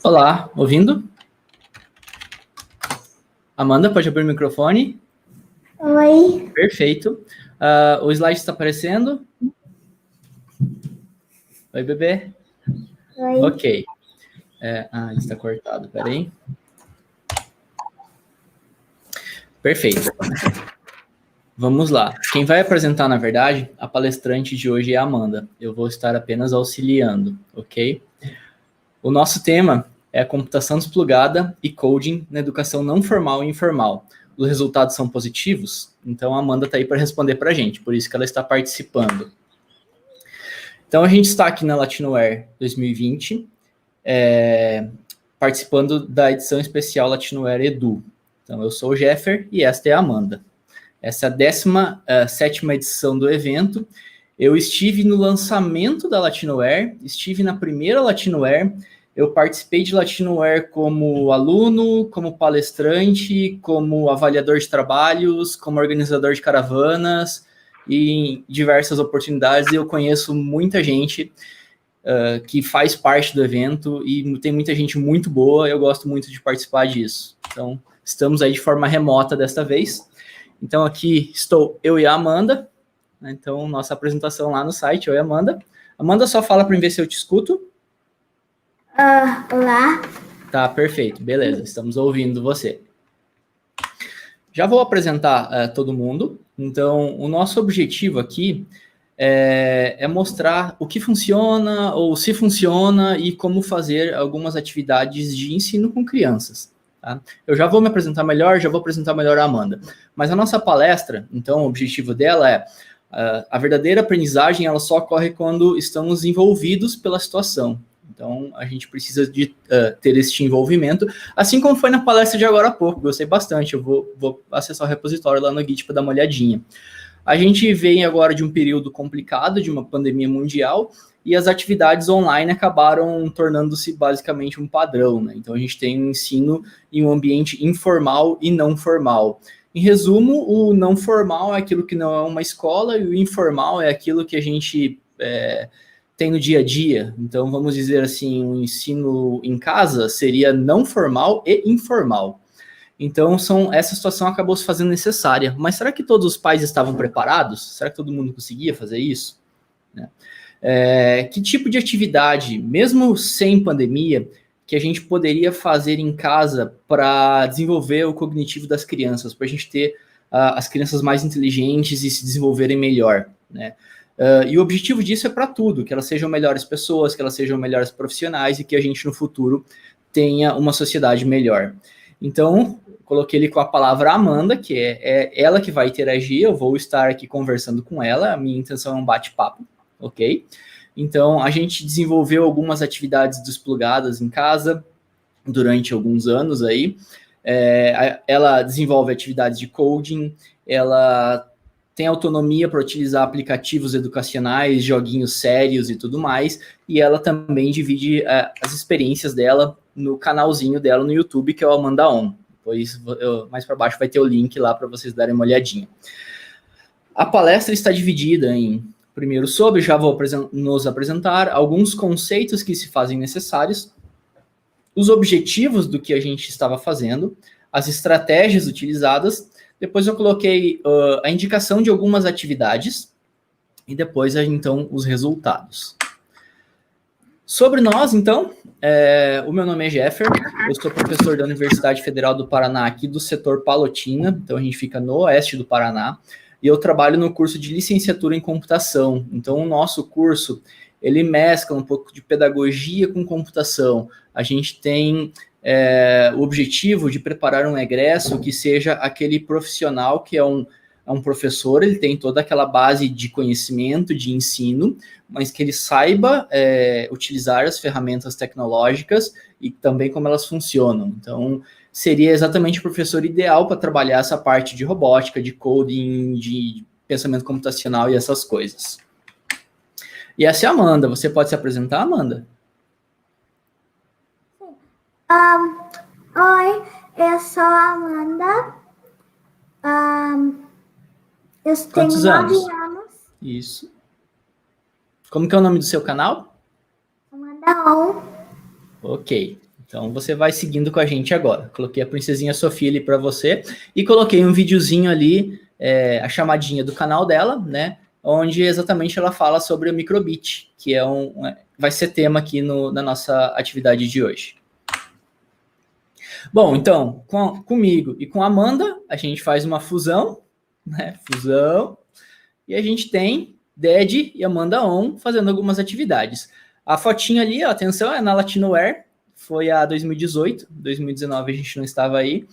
Olá, ouvindo? Amanda, pode abrir o microfone? Oi. Perfeito. O slide está aparecendo? Oi, bebê? Oi. Ok. Ele está cortado, peraí. Perfeito. Vamos lá. Quem vai apresentar, na verdade, a palestrante de hoje é a Amanda. Eu vou estar apenas auxiliando, ok? O nosso tema é a computação desplugada e coding na educação não formal e informal. Os resultados são positivos? Então a Amanda está aí para responder para a gente, por isso que ela está participando. Então a gente está aqui na Latinoware 2020, participando da edição especial Latinoware Edu. Então eu sou o Jeffer e esta é a Amanda. Essa é a 17ª edição do evento. Eu estive no lançamento da Latinoware, estive na primeira Latinoware, eu participei de Latinoware como aluno, como palestrante, como avaliador de trabalhos, como organizador de caravanas e em diversas oportunidades. Eu conheço muita gente que faz parte do evento e tem muita gente muito boa, eu gosto muito de participar disso. Então, estamos aí de forma remota desta vez. Então, aqui estou eu e a Amanda. Então, nossa apresentação lá no site, oi, Amanda. Amanda, só fala para mim ver se eu te escuto. Olá. Tá, perfeito, beleza, estamos ouvindo você. Já vou apresentar todo mundo. Então, o nosso objetivo aqui é mostrar o que funciona ou se funciona e como fazer algumas atividades de ensino com crianças. Tá? Eu já vou me apresentar melhor, já vou apresentar melhor a Amanda. Mas a nossa palestra, então, o objetivo dela é a verdadeira aprendizagem, ela só ocorre quando estamos envolvidos pela situação. Então, a gente precisa de ter este envolvimento, assim como foi na palestra de agora há pouco. Gostei bastante, eu vou acessar o repositório lá no Git para dar uma olhadinha. A gente vem agora de um período complicado, de uma pandemia mundial, e as atividades online acabaram tornando-se basicamente um padrão, né? Então a gente tem um ensino em um ambiente informal e não formal. Em resumo, o não formal é aquilo que não é uma escola e o informal é aquilo que a gente tem no dia a dia. Então vamos dizer assim, o ensino em casa seria não formal e informal. Então, essa situação acabou se fazendo necessária. Mas será que todos os pais estavam preparados? Será que todo mundo conseguia fazer isso? Que tipo de atividade, mesmo sem pandemia, que a gente poderia fazer em casa para desenvolver o cognitivo das crianças, para a gente ter as crianças mais inteligentes e se desenvolverem melhor, né? E o objetivo disso é para tudo, que elas sejam melhores pessoas, que elas sejam melhores profissionais e que a gente no futuro tenha uma sociedade melhor. Então, coloquei ele com a palavra Amanda, que é ela que vai interagir, eu vou estar aqui conversando com ela, a minha intenção é um bate-papo, ok? Então, a gente desenvolveu algumas atividades desplugadas em casa durante alguns anos aí. Ela desenvolve atividades de coding, ela tem autonomia para utilizar aplicativos educacionais, joguinhos sérios e tudo mais, e ela também divide as experiências dela no canalzinho dela no YouTube, que é o Amanda On. Depois, mais para baixo vai ter o link lá para vocês darem uma olhadinha. A palestra está dividida em, primeiro, já vou nos apresentar alguns conceitos que se fazem necessários, os objetivos do que a gente estava fazendo, as estratégias utilizadas, depois eu coloquei a indicação de algumas atividades e depois, então, os resultados. Sobre nós, então, o meu nome é Jeffer, eu sou professor da Universidade Federal do Paraná, aqui do setor Palotina, então a gente fica no oeste do Paraná, e eu trabalho no curso de licenciatura em computação. Então, o nosso curso, ele mescla um pouco de pedagogia com computação. A gente tem o objetivo de preparar um egresso que seja aquele profissional que é um professor, ele tem toda aquela base de conhecimento, de ensino, mas que ele saiba utilizar as ferramentas tecnológicas e também como elas funcionam. Então, seria exatamente o professor ideal para trabalhar essa parte de robótica, de coding, de pensamento computacional e essas coisas. E essa é a Amanda. Você pode se apresentar, Amanda? Oi, eu sou a Amanda. Eu tenho 9 anos. Isso. Como que é o nome do seu canal? Amanda On. Ok. Então você vai seguindo com a gente agora. Coloquei a princesinha Sofia ali para você e coloquei um videozinho ali, a chamadinha do canal dela, né? Onde exatamente ela fala sobre o microbit, que vai ser tema aqui na nossa atividade de hoje. Bom, então, comigo e com a Amanda, a gente faz uma fusão, né? Fusão. E a gente tem Ded e Amanda On fazendo algumas atividades. A fotinha ali, ó, atenção, é na Latinoware, foi a 2018, 2019 a gente não estava aí,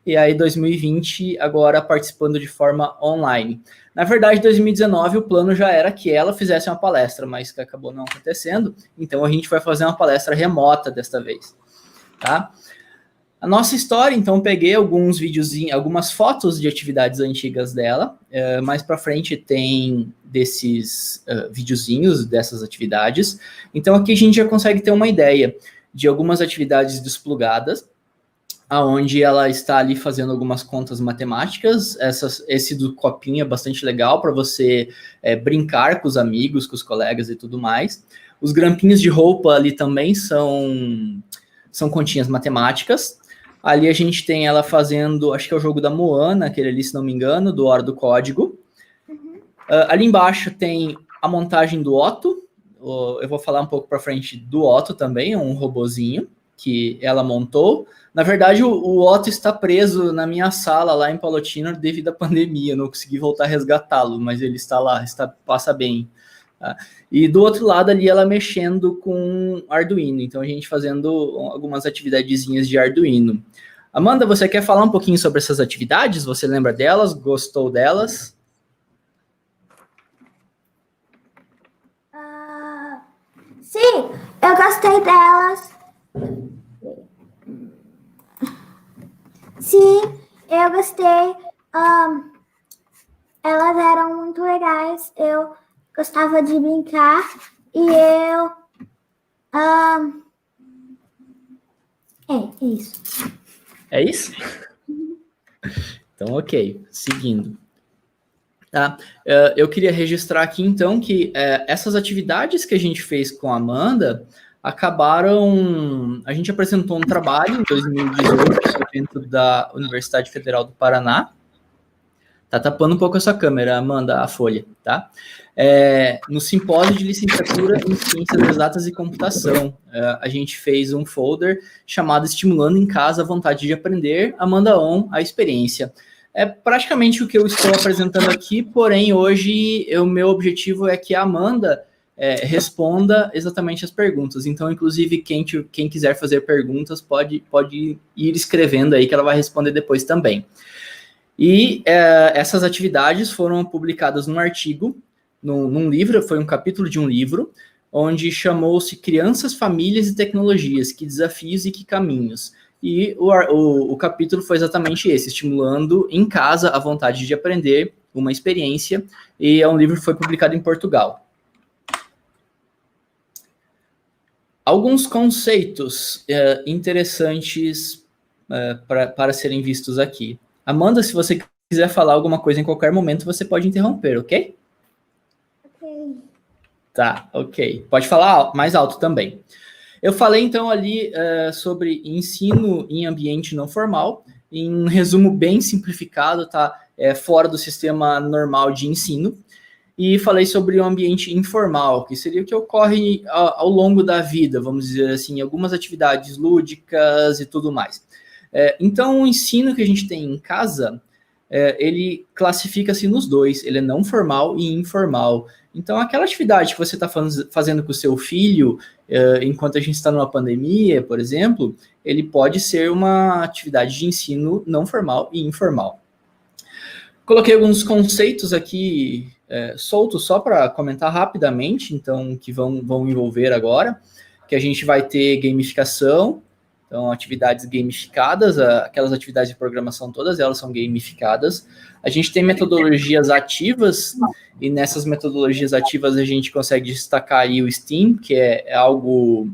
e aí 2020 agora participando de forma online. Na verdade, 2019 o plano já era que ela fizesse uma palestra, mas que acabou não acontecendo, então a gente vai fazer uma palestra remota desta vez, tá? A nossa história, então, peguei alguns videozinhos, algumas fotos de atividades antigas dela. Mais para frente tem desses videozinhos dessas atividades. Então, aqui a gente já consegue ter uma ideia de algumas atividades desplugadas, aonde ela está ali fazendo algumas contas matemáticas. Esse do copinho é bastante legal para você brincar com os amigos, com os colegas e tudo mais. Os grampinhos de roupa ali também são continhas matemáticas. Ali a gente tem ela fazendo, acho que é o jogo da Moana, aquele ali, se não me engano, do Hora do Código. Ali embaixo tem a montagem do Otto. Eu vou falar um pouco para frente do Otto também, um robozinho que ela montou. Na verdade, o Otto está preso na minha sala lá em Palotina devido à pandemia. Eu não consegui voltar a resgatá-lo, mas ele está lá, passa bem. Tá? E do outro lado ali ela mexendo com Arduino, então a gente fazendo algumas atividadezinhas de Arduino. Amanda, você quer falar um pouquinho sobre essas atividades? Você lembra delas? Gostou delas? Sim, eu gostei delas. Sim, eu gostei. Elas eram muito legais. Eu gostava de brincar e eu... É isso. É isso? Então, ok. Seguindo. Tá? Eu queria registrar aqui, então, que essas atividades que a gente fez com a Amanda acabaram... A gente apresentou um trabalho em 2018 dentro da Universidade Federal do Paraná. Tá tapando um pouco a sua câmera, Amanda, a folha, tá? No simpósio de licenciatura em Ciências Exatas e Computação, a gente fez um folder chamado Estimulando em Casa a Vontade de Aprender, Amanda On, a Experiência. É praticamente o que eu estou apresentando aqui, porém hoje o meu objetivo é que a Amanda responda exatamente as perguntas. Então, inclusive, quem quiser fazer perguntas pode ir escrevendo aí que ela vai responder depois também. E essas atividades foram publicadas num artigo, num livro, foi um capítulo de um livro, onde chamou-se Crianças, Famílias e Tecnologias, que desafios e que caminhos. E o capítulo foi exatamente esse, estimulando em casa a vontade de aprender, uma experiência, e é um livro que foi publicado em Portugal. Alguns conceitos interessantes para serem vistos aqui. Amanda, se você quiser falar alguma coisa em qualquer momento, você pode interromper, ok? Ok. Tá, ok. Pode falar mais alto também. Eu falei, então, ali sobre ensino em ambiente não formal, em um resumo bem simplificado, tá? Fora do sistema normal de ensino. E falei sobre o ambiente informal, que seria o que ocorre ao longo da vida, vamos dizer assim, algumas atividades lúdicas e tudo mais. Então, o ensino que a gente tem em casa, ele classifica-se nos dois, ele é não formal e informal. Então, aquela atividade que você está fazendo com o seu filho, enquanto a gente está numa pandemia, por exemplo, ele pode ser uma atividade de ensino não formal e informal. Coloquei alguns conceitos aqui soltos só para comentar rapidamente, então, que vão envolver agora, que a gente vai ter gamificação. Então, atividades gamificadas, aquelas atividades de programação, todas elas são gamificadas. A gente tem metodologias ativas, e nessas metodologias ativas a gente consegue destacar aí o STEAM, que é algo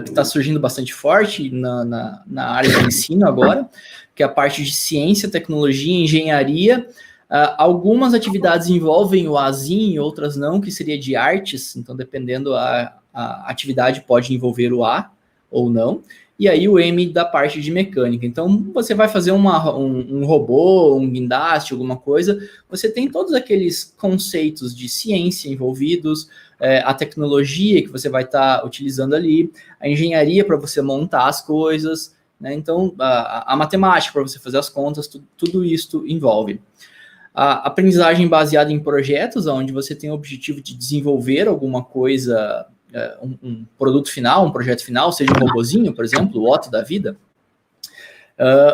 que está surgindo bastante forte na área de ensino agora, que é a parte de ciência, tecnologia, engenharia. Algumas atividades envolvem o ASIN, outras não, que seria de artes, então dependendo a atividade pode envolver o A, ou não, e aí o M da parte de mecânica. Então, você vai fazer um robô, um guindaste, alguma coisa, você tem todos aqueles conceitos de ciência envolvidos, a tecnologia que você vai estar utilizando ali, a engenharia para você montar as coisas, né? Então, a matemática para você fazer as contas, tudo isso envolve. A aprendizagem baseada em projetos, onde você tem o objetivo de desenvolver alguma coisa, um produto final, um projeto final, seja um robozinho, por exemplo, o Otto da vida,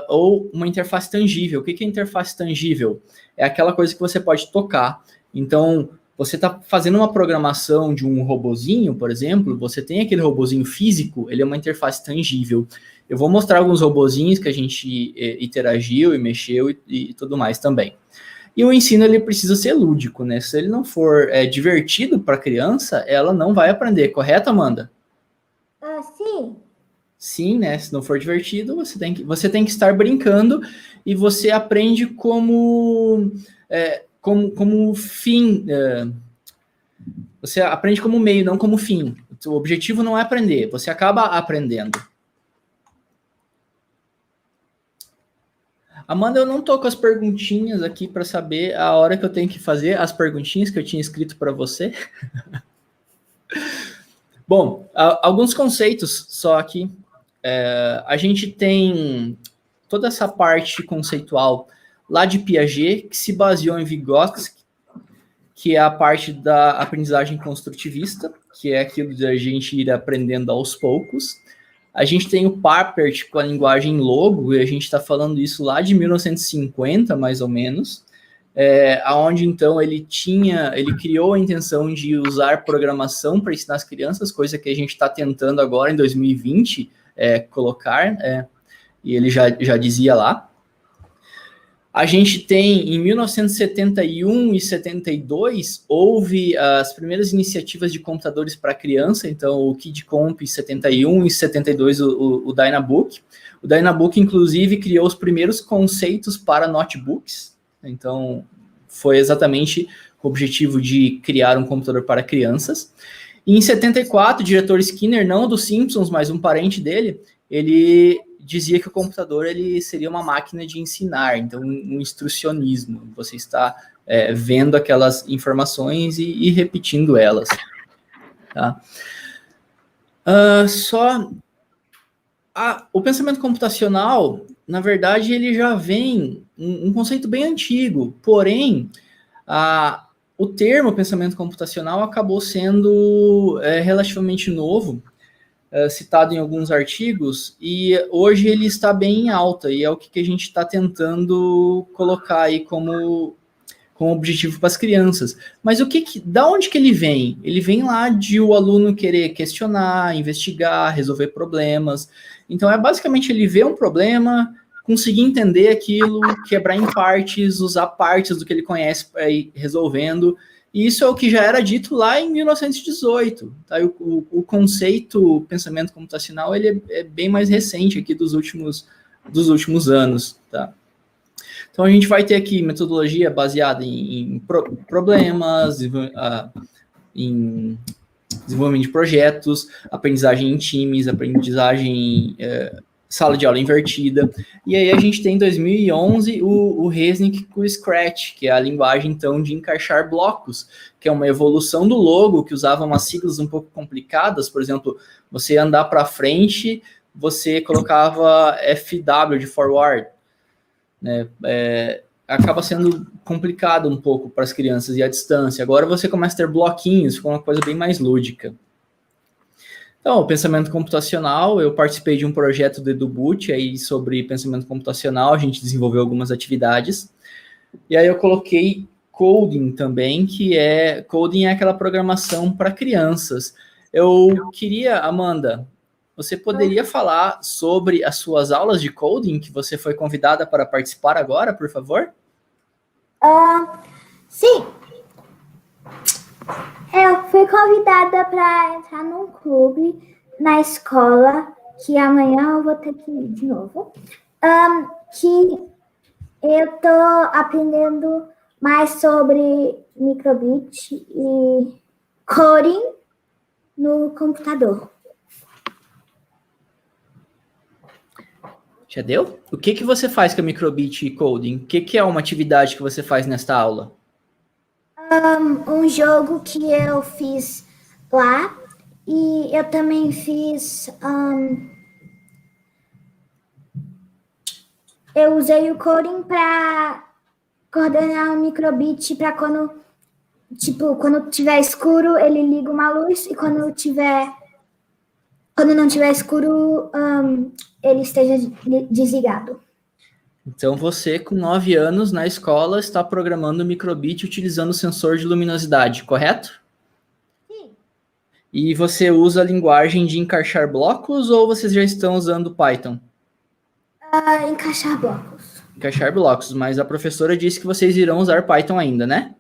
ou uma interface tangível. O que é interface tangível? É aquela coisa que você pode tocar. Então, você está fazendo uma programação de um robozinho, por exemplo, você tem aquele robozinho físico, ele é uma interface tangível. Eu vou mostrar alguns robozinhos que a gente interagiu e mexeu e tudo mais também. E o ensino, ele precisa ser lúdico, né? Se ele não for divertido para a criança, ela não vai aprender, correto, Amanda? Sim. Sim, né? Se não for divertido, você tem que estar brincando e você aprende como fim. Você aprende como meio, não como fim. O objetivo não é aprender, você acaba aprendendo. Amanda, eu não tô com as perguntinhas aqui para saber a hora que eu tenho que fazer as perguntinhas que eu tinha escrito para você. Bom, alguns conceitos só aqui. A gente tem toda essa parte conceitual lá de Piaget, que se baseou em Vygotsky, que é a parte da aprendizagem construtivista, que é aquilo de a gente ir aprendendo aos poucos. A gente tem o Papert com a linguagem Logo, e a gente está falando isso lá de 1950, mais ou menos, aonde então ele criou a intenção de usar programação para ensinar as crianças, coisa que a gente está tentando agora em 2020 colocar, e ele já dizia lá. A gente tem, em 1971 e 72, houve as primeiras iniciativas de computadores para criança, então o KidComp em 71 e 72 o Dynabook. O Dynabook, inclusive, criou os primeiros conceitos para notebooks, então foi exatamente com o objetivo de criar um computador para crianças. E em 74, o diretor Skinner, não dos Simpsons, mas um parente dele, ele dizia que o computador ele seria uma máquina de ensinar, então um instrucionismo. Você está vendo aquelas informações e repetindo elas. Tá? O pensamento computacional, na verdade, ele já vem um conceito bem antigo, porém, o termo pensamento computacional acabou sendo relativamente novo, citado em alguns artigos, e hoje ele está bem em alta, e é o que a gente está tentando colocar aí como objetivo para as crianças. Mas da onde que ele vem? Ele vem lá de o aluno querer questionar, investigar, resolver problemas. Então, basicamente ele vê um problema, conseguir entender aquilo, quebrar em partes, usar partes do que ele conhece para ir resolvendo. E isso é o que já era dito lá em 1918. Tá? O conceito pensamento computacional ele é bem mais recente aqui dos últimos anos. Tá? Então, a gente vai ter aqui metodologia baseada em problemas, em desenvolvimento de projetos, aprendizagem em times, aprendizagem sala de aula invertida. E aí a gente tem em 2011 o Resnick com o Scratch, que é a linguagem, então, de encaixar blocos, que é uma evolução do Logo, que usava umas siglas um pouco complicadas. Por exemplo, você andar para frente, você colocava FW de forward, né? Acaba sendo complicado um pouco para as crianças e a distância. Agora você começa a ter bloquinhos, com uma coisa bem mais lúdica. Então, o pensamento computacional, eu participei de um projeto do EduBoot aí sobre pensamento computacional, a gente desenvolveu algumas atividades, e aí eu coloquei coding também, coding é aquela programação para crianças. Eu queria, Amanda, você poderia falar sobre as suas aulas de coding que você foi convidada para participar agora, por favor? Sim. Eu fui convidada para entrar num clube na escola, que amanhã eu vou ter que ir de novo, que eu estou aprendendo mais sobre microbit e coding no computador. Já deu? O que você faz com a Microbit Coding? O que é uma atividade que você faz nesta aula? Um jogo que eu fiz lá e eu também fiz. Eu usei o coding para coordenar o microbit para quando tiver escuro ele liga uma luz e quando não tiver escuro ele esteja desligado. Então, você, com 9 anos, na escola, está programando o microbit utilizando o sensor de luminosidade, correto? Sim. E você usa a linguagem de encaixar blocos ou vocês já estão usando Python? Encaixar blocos. Encaixar blocos, mas a professora disse que vocês irão usar Python ainda, né?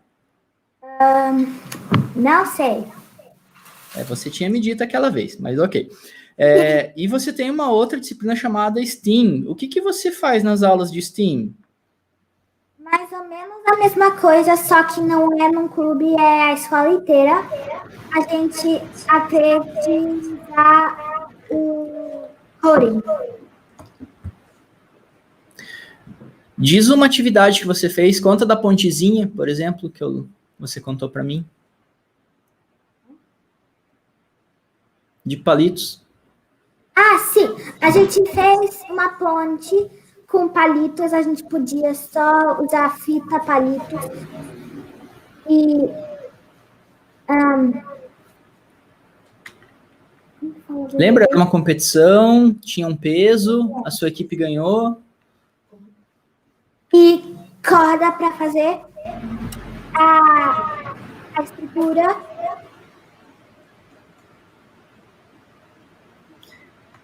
Não sei. Você tinha me dito aquela vez, mas ok. E você tem uma outra disciplina chamada STEAM. O que você faz nas aulas de STEAM? Mais ou menos a mesma coisa, só que não é num clube, é a escola inteira. A gente aprende a usar o coding. Diz uma atividade que você fez, conta da pontezinha, por exemplo, que você contou para mim. De palitos. Sim. A gente fez uma ponte com palitos. A gente podia só usar fita palitos. E... Lembra? Era uma competição, tinha um peso, a sua equipe ganhou. E corda para fazer a estrutura.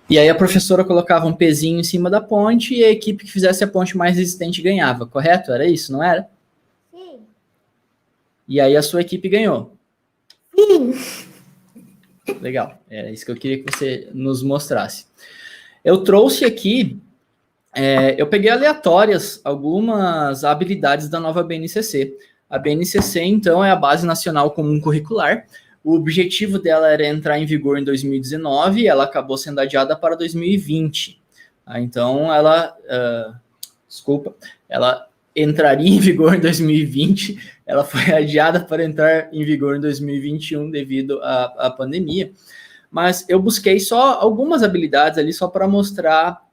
E aí a professora colocava um pezinho em cima da ponte e a equipe que fizesse a ponte mais resistente ganhava, correto? Era isso, não era? Sim. E aí a sua equipe ganhou. Sim. Legal, era isso que eu queria que você nos mostrasse. Eu trouxe aqui, eu peguei aleatórias algumas habilidades da nova BNCC. A BNCC, então, é a Base Nacional Comum Curricular. O objetivo dela era entrar em vigor em 2019 e ela acabou sendo adiada para 2020. Então, ela entraria em vigor em 2020, ela foi adiada para entrar em vigor em 2021 devido à pandemia. Mas eu busquei só algumas habilidades ali só para mostrar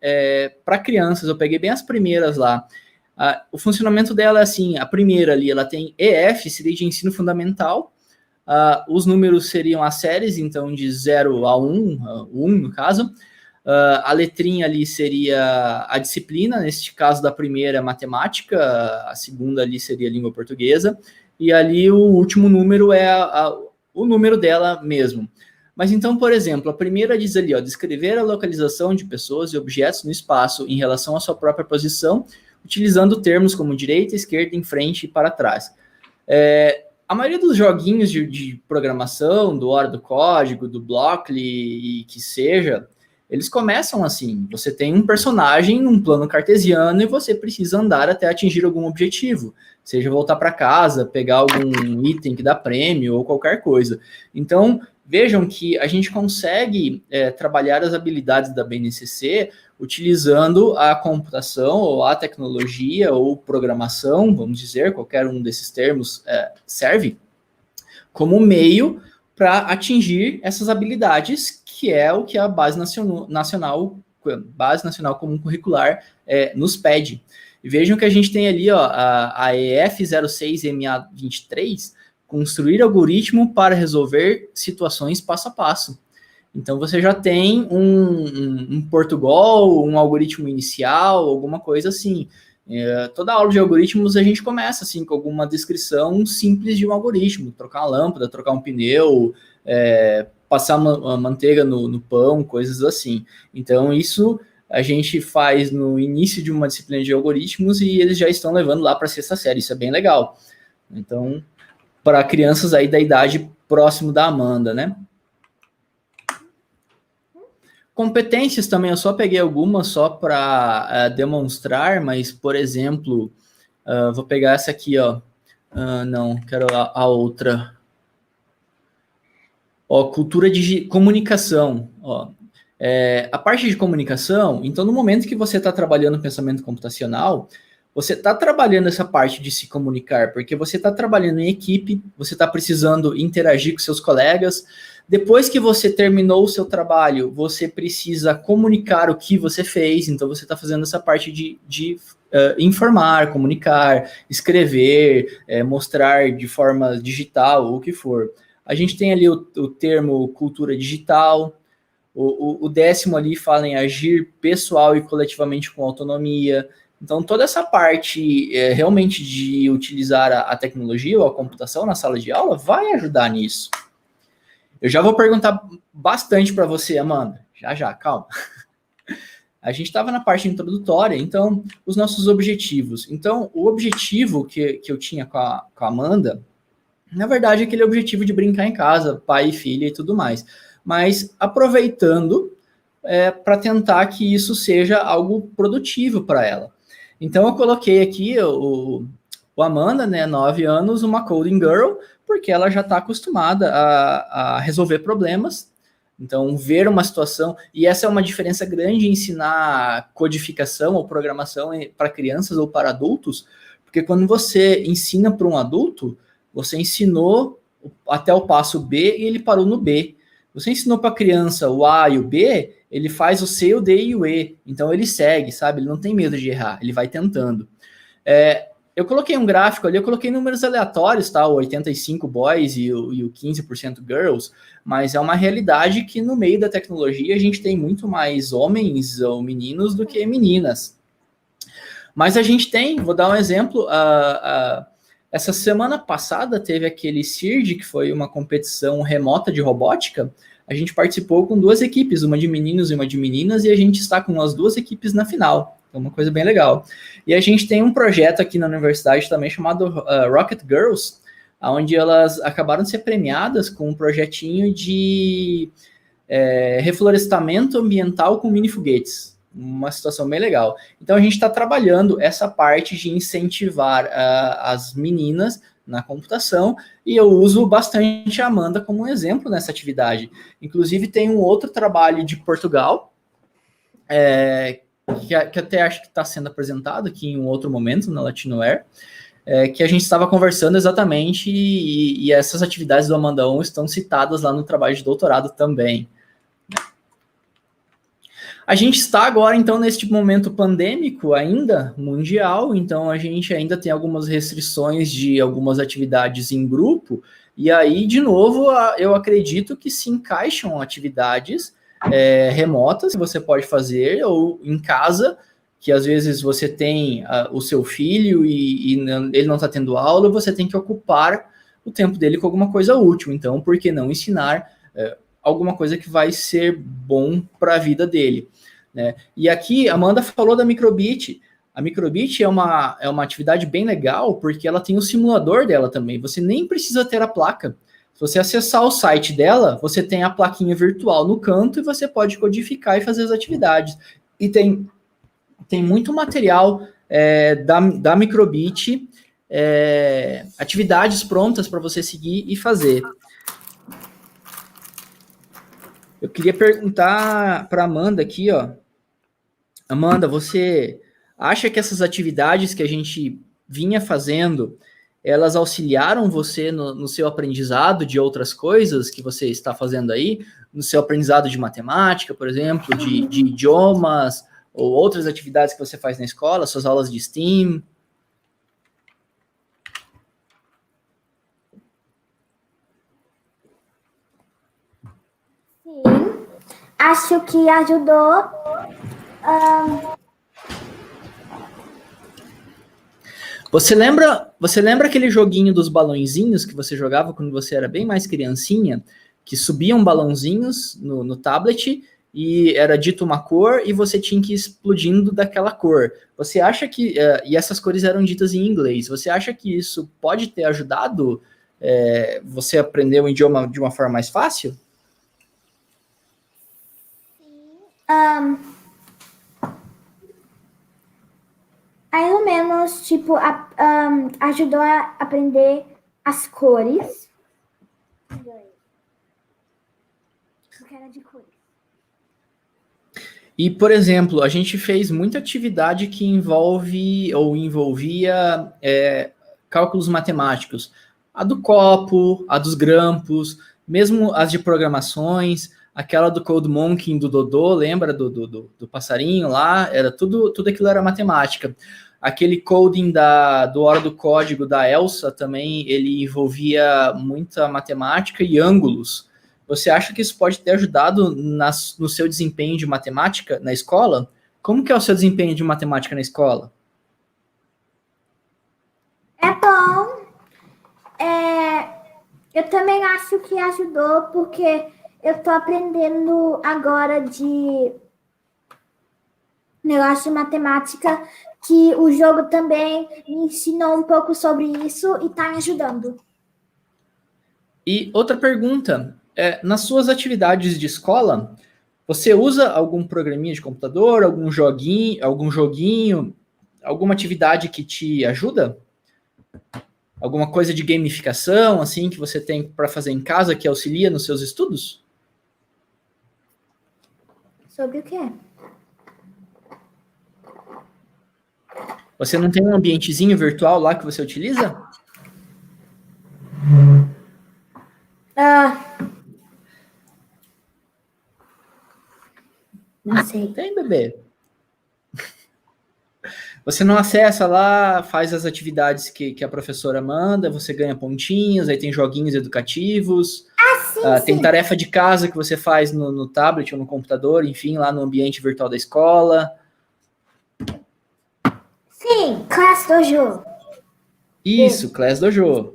para crianças. Eu peguei bem as primeiras lá. O funcionamento dela é assim, a primeira ali, ela tem EF, seria de ensino fundamental. Os números seriam as séries, então de 0 a 1, 1 no caso. A letrinha ali seria a disciplina, neste caso da primeira matemática, a segunda ali seria língua portuguesa, e ali o último número é o número dela mesmo. Mas então, por exemplo, a primeira diz ali, descrever a localização de pessoas e objetos no espaço em relação à sua própria posição, utilizando termos como direita, esquerda, em frente e para trás. A maioria dos joguinhos de programação, do Hora do Código, do Blockly e que seja, eles começam assim, você tem um personagem num plano cartesiano e você precisa andar até atingir algum objetivo, seja voltar para casa, pegar algum item que dá prêmio ou qualquer coisa. Então, vejam que a gente consegue trabalhar as habilidades da BNCC utilizando a computação ou a tecnologia ou programação, vamos dizer, qualquer um desses termos serve como meio para atingir essas habilidades, que é o que a Base Nacional Comum Curricular nos pede. E vejam que a gente tem ali a EF06MA23, construir algoritmo para resolver situações passo a passo. Então, você já tem um Portugal, um algoritmo inicial, alguma coisa assim. Toda aula de algoritmos a gente começa assim, com alguma descrição simples de um algoritmo. Trocar uma lâmpada, trocar um pneu, passar uma manteiga no pão, coisas assim. Então, isso a gente faz no início de uma disciplina de algoritmos e eles já estão levando lá para a sexta série. Isso é bem legal. Então, para crianças aí da idade próximo da Amanda, né? Competências também, eu só peguei algumas só para demonstrar, mas, por exemplo, vou pegar essa aqui, não, quero a outra. Cultura de comunicação. A parte de comunicação, então no momento que você está trabalhando pensamento computacional, você está trabalhando essa parte de se comunicar, porque você está trabalhando em equipe, você está precisando interagir com seus colegas. Depois que você terminou o seu trabalho, você precisa comunicar o que você fez, então você está fazendo essa parte de informar, comunicar, escrever, mostrar de forma digital, ou o que for. A gente tem ali o termo cultura digital. O 10º ali fala em agir pessoal e coletivamente com autonomia. Então, toda essa parte realmente de utilizar a tecnologia ou a computação na sala de aula vai ajudar nisso. Eu já vou perguntar bastante para você, Amanda. Já, calma. A gente estava na parte introdutória, então, os nossos objetivos. Então, o objetivo que eu tinha com a Amanda, na verdade, é aquele objetivo de brincar em casa, pai e filha e tudo mais. Mas aproveitando para tentar que isso seja algo produtivo para ela. Então, eu coloquei aqui o Amanda, né, 9 anos, uma coding girl, porque ela já está acostumada a resolver problemas. Então, ver uma situação, e essa é uma diferença grande em ensinar codificação ou programação para crianças ou para adultos, porque quando você ensina para um adulto, você ensinou até o passo B e ele parou no B. Você ensinou para a criança o A e o B, ele faz o C, o D e o E. Então ele segue, sabe? Ele não tem medo de errar, ele vai tentando. Eu coloquei um gráfico ali, eu coloquei números aleatórios, tá? O 85 boys e o 15% girls, mas é uma realidade que no meio da tecnologia a gente tem muito mais homens ou meninos do que meninas. Mas a gente tem, vou dar um exemplo, essa semana passada teve aquele CIRD, que foi uma competição remota de robótica. A gente participou com 2 equipes, uma de meninos e uma de meninas, e a gente está com as 2 equipes na final. É uma coisa bem legal. E a gente tem um projeto aqui na universidade também chamado Rocket Girls, onde elas acabaram de ser premiadas com um projetinho de reflorestamento ambiental com mini foguetes. Uma situação bem legal. Então a gente está trabalhando essa parte de incentivar as meninas na computação, e eu uso bastante a Amanda como um exemplo nessa atividade. Inclusive tem um outro trabalho de Portugal, que até acho que está sendo apresentado aqui em um outro momento na Latinoware, que a gente estava conversando exatamente, e essas atividades do Amanda 1 estão citadas lá no trabalho de doutorado também. A gente está agora, então, neste momento pandêmico ainda, mundial, então a gente ainda tem algumas restrições de algumas atividades em grupo, e aí, de novo, eu acredito que se encaixam atividades remotas que você pode fazer, ou em casa, que às vezes você tem o seu filho e ele não está tendo aula, você tem que ocupar o tempo dele com alguma coisa útil. Então, por que não ensinar alguma coisa que vai ser bom para a vida dele? Né? E aqui, a Amanda falou da Microbit. A Microbit é uma atividade bem legal, porque ela tem o simulador dela também. Você nem precisa ter a placa. Se você acessar o site dela, você tem a plaquinha virtual no canto e você pode codificar e fazer as atividades. E tem muito material da Microbit, atividades prontas para você seguir e fazer. Eu queria perguntar para Amanda aqui, ó. Amanda, você acha que essas atividades que a gente vinha fazendo, elas auxiliaram você no seu aprendizado de outras coisas que você está fazendo aí? No seu aprendizado de matemática, por exemplo, de idiomas, ou outras atividades que você faz na escola, suas aulas de STEAM? Sim, acho que ajudou. Você lembra aquele joguinho dos balãozinhos que você jogava quando você era bem mais criancinha? Que subiam balãozinhos no tablet e era dito uma cor e você tinha que ir explodindo daquela cor. Você acha que... e essas cores eram ditas em inglês. Você acha que isso pode ter ajudado você aprender o idioma de uma forma mais fácil? Mais ou menos, tipo, ajudou a aprender as cores. Porque era de cores. E, por exemplo, a gente fez muita atividade que envolve ou envolvia cálculos matemáticos. A do copo, a dos grampos, mesmo as de programações, aquela do Code Monkey, do Dodô, lembra do passarinho lá? Era tudo aquilo era matemática. Aquele coding do Hora do Código da Elsa também, ele envolvia muita matemática e ângulos. Você acha que isso pode ter ajudado no seu desempenho de matemática na escola? Como que é o seu desempenho de matemática na escola? É bom. Eu também acho que ajudou, porque eu tô aprendendo agora de negócio de matemática, que o jogo também me ensinou um pouco sobre isso e tá me ajudando. E outra pergunta, nas suas atividades de escola, você usa algum programinha de computador, algum joguinho, alguma atividade que te ajuda? Alguma coisa de gamificação, assim, que você tem para fazer em casa, que auxilia nos seus estudos? Sobre o quê? Você não tem um ambientezinho virtual lá que você utiliza? Não sei. Tem, bebê. Você não acessa lá, faz as atividades que a professora manda, você ganha pontinhos, aí tem joguinhos educativos. Sim, tem sim. tarefa de casa que você faz no tablet ou no computador, enfim, lá no ambiente virtual da escola. Sim, Class Dojo. Isso, Class Dojo.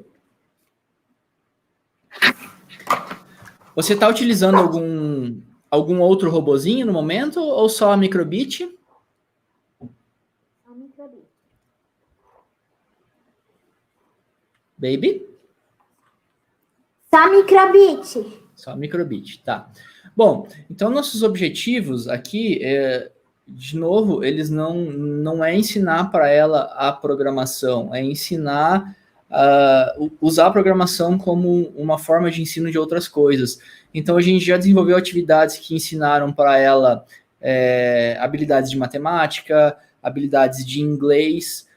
Você está utilizando algum outro robozinho no momento ou só a Microbit? Só Microbit. Baby? Só Microbit. Só Microbit, tá. Bom, então nossos objetivos aqui, de novo, eles não é ensinar para ela a programação, é ensinar usar a programação como uma forma de ensino de outras coisas. Então a gente já desenvolveu atividades que ensinaram para ela habilidades de matemática, habilidades de inglês,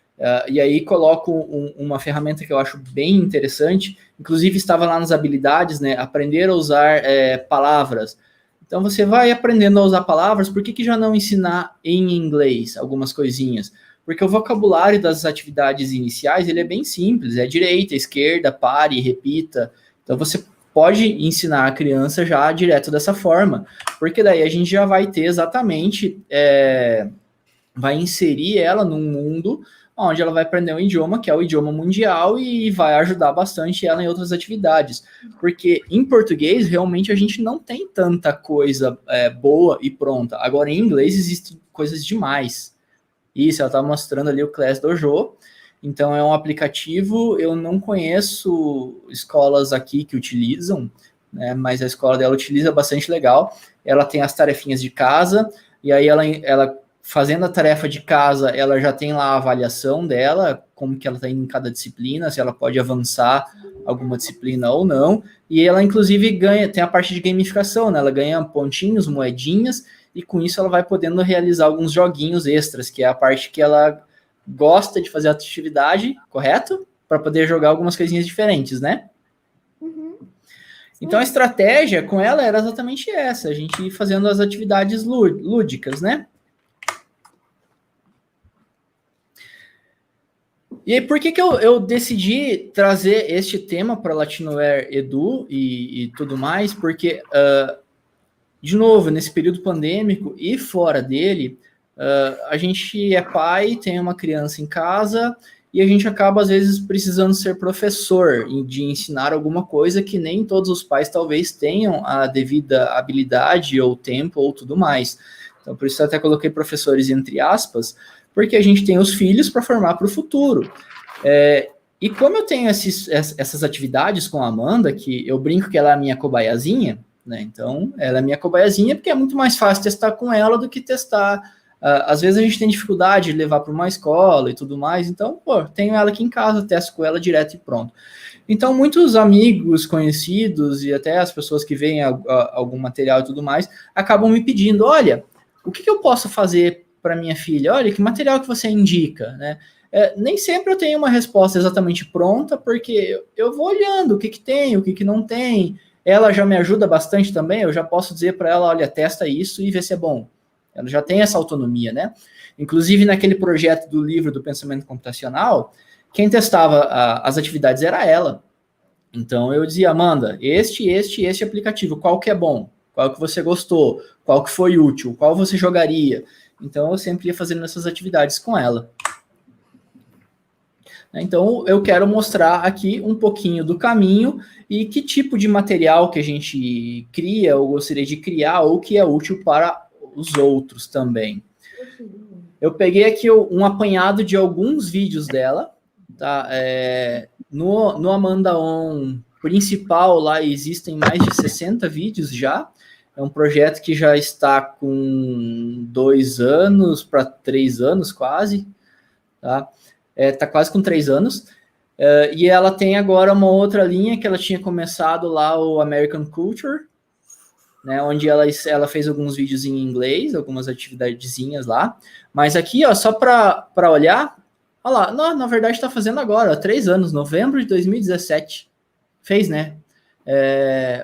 e aí coloco uma ferramenta que eu acho bem interessante, inclusive estava lá nas habilidades, né? Aprender a usar palavras. Então você vai aprendendo a usar palavras, por que já não ensinar em inglês algumas coisinhas? Porque o vocabulário das atividades iniciais ele é bem simples, é direita, esquerda, pare, repita. Então você pode ensinar a criança já direto dessa forma, porque daí a gente já vai ter exatamente, vai inserir ela num mundo onde ela vai aprender um idioma que é o idioma mundial e vai ajudar bastante ela em outras atividades. Porque em português, realmente, a gente não tem tanta coisa boa e pronta. Agora, em inglês, existem coisas demais. Isso, ela está mostrando ali o Class Dojo. Então, é um aplicativo, eu não conheço escolas aqui que utilizam, né, mas a escola dela utiliza bastante legal. Ela tem as tarefinhas de casa, e aí ela fazendo a tarefa de casa, ela já tem lá a avaliação dela, como que ela está indo em cada disciplina, se ela pode avançar alguma disciplina ou não, e ela inclusive tem a parte de gamificação, né? Ela ganha pontinhos, moedinhas, e com isso ela vai podendo realizar alguns joguinhos extras, que é a parte que ela gosta de fazer a atividade, correto? Para poder jogar algumas coisinhas diferentes, né? Uhum. Então a estratégia com ela era exatamente essa, a gente ir fazendo as atividades lúdicas, né? E aí, por que eu decidi trazer este tema para Latinoware Edu e tudo mais? Porque, de novo, nesse período pandêmico e fora dele, a gente é pai, tem uma criança em casa e a gente acaba, às vezes, precisando ser professor de ensinar alguma coisa que nem todos os pais talvez tenham a devida habilidade ou tempo ou tudo mais. Então, por isso eu até coloquei professores entre aspas, porque a gente tem os filhos para formar para o futuro. E como eu tenho essas atividades com a Amanda, que eu brinco que ela é a minha cobaiazinha, né? Então, ela é a minha cobaiazinha porque é muito mais fácil testar com ela do que testar. Às vezes a gente tem dificuldade de levar para uma escola e tudo mais, então, tenho ela aqui em casa, testo com ela direto e pronto. Então, muitos amigos, conhecidos e até as pessoas que veem algum material e tudo mais, acabam me pedindo, olha, o que eu posso fazer para minha filha? Olha, que material que você indica, né? Nem sempre eu tenho uma resposta exatamente pronta, porque eu vou olhando o que tem, o que não tem. Ela já me ajuda bastante também, eu já posso dizer para ela, olha, testa isso e vê se é bom. Ela já tem essa autonomia, né? Inclusive, naquele projeto do livro do pensamento computacional, quem testava as atividades era ela. Então, eu dizia, Amanda, este aplicativo, qual que é bom? Qual que você gostou? Qual que foi útil? Qual você jogaria? Então, eu sempre ia fazendo essas atividades com ela. Então, eu quero mostrar aqui um pouquinho do caminho e que tipo de material que a gente cria, ou gostaria de criar, ou que é útil para os outros também. Eu peguei aqui um apanhado de alguns vídeos dela, tá? No Amanda On principal, lá existem mais de 60 vídeos já. É um projeto que já está com 2 anos para 3 anos quase, tá? Tá quase com 3 anos. E ela tem agora uma outra linha que ela tinha começado lá, o American Culture, né, onde ela fez alguns vídeos em inglês, algumas atividadezinhas lá. Mas aqui, ó, só para olhar, olha lá, na verdade está fazendo agora, há 3 anos, novembro de 2017. Fez, né?